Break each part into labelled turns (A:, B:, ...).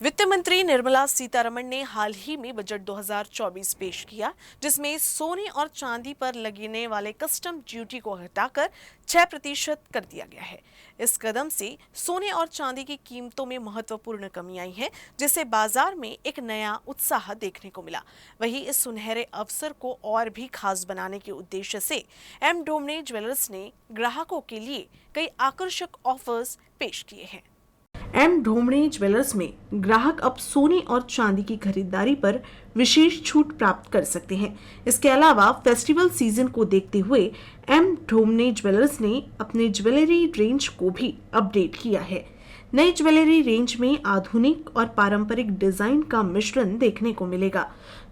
A: वित्त मंत्री निर्मला सीतारमण ने हाल ही में बजट 2024 पेश किया, जिसमें सोने और चांदी पर लगने वाले कस्टम ड्यूटी को घटाकर 6% कर दिया गया है। इस कदम से सोने और चांदी की कीमतों में महत्वपूर्ण कमी आई है, जिससे बाजार में एक नया उत्साह देखने को मिला। वहीं इस सुनहरे अवसर को और भी खास बनाने के उद्देश्य से एम डोमने ज्वेलर्स ने ग्राहकों के लिए कई आकर्षक ऑफर्स पेश किए हैं। एम ढोमणे ज्वेलर्स में ग्राहक अब सोने और चांदी की खरीदारी पर विशेष छूट प्राप्त कर सकते हैं। इसके अलावा फेस्टिवल सीजन को देखते हुए एम ढोमणे ज्वेलर्स ने अपने ज्वेलरी रेंज को भी अपडेट किया है। नई ज्वेलरी रेंज में आधुनिक और पारंपरिक डिजाइन का मिश्रण देखने को मिलेगा,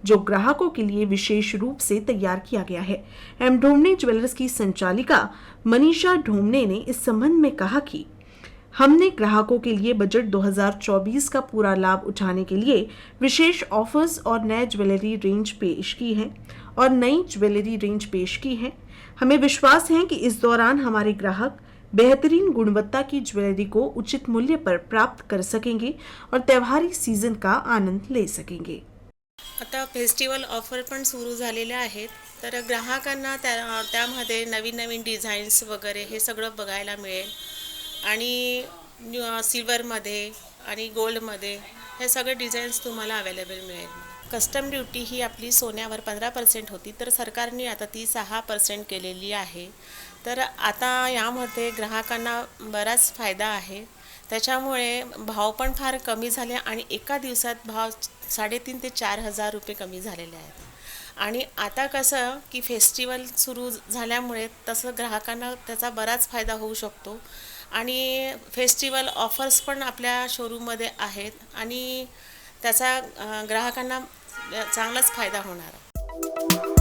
A: जो ग्राहकों के लिए विशेष रूप से तैयार किया गया है। एम ढोमणे ज्वेलर्स की संचालिका मनीषा ढोमणे ने इस संबंध में कहा कि हमने ग्राहकों के लिए बजट 2024 का पूरा लाभ उठाने के लिए विशेष ऑफर्स और नई ज्वेलरी रेंज पेश की है। हमें विश्वास है कि इस दौरान हमारे ग्राहक बेहतरीन गुणवत्ता की ज्वेलरी को उचित मूल्य पर प्राप्त कर सकेंगे और त्योहारी सीजन का आनंद ले सकेंगे।
B: आता फेस्टिवल ऑफर पण सुरू झालेल्या आहेत, तर ग्राहकांना त्यामध्ये नवीन नवीन डिझाईन्स वगैरे हे सगळं बघायला मिळेल आणि सिल्वरमध्ये आणि गोल्डमध्ये हे सगळे डिझाईन्स तुम्हाला अवेलेबल मिळेल. कस्टम ड्युटी ही आपली सोन्यावर 15% होती, तर सरकारने आता ती 6% केलेली आहे. तर आता यामध्ये ग्राहकांना बराच फायदा आहे. त्याच्यामुळे भाव पण फार कमी झाले आणि एका दिवसात भाव 3,500 ते 4,000 रुपये कमी झालेले आहेत. आणि आता कसं की फेस्टिवल सुरू झाल्यामुळे तसं ग्राहकांना त्याचा बराच फायदा होऊ शकतो आणि फेस्टिवल ऑफर्स पण आपल्या शोरूममध्ये आहेत आणि त्याचा ग्राहकांना चांगलाच फायदा होणार आहे.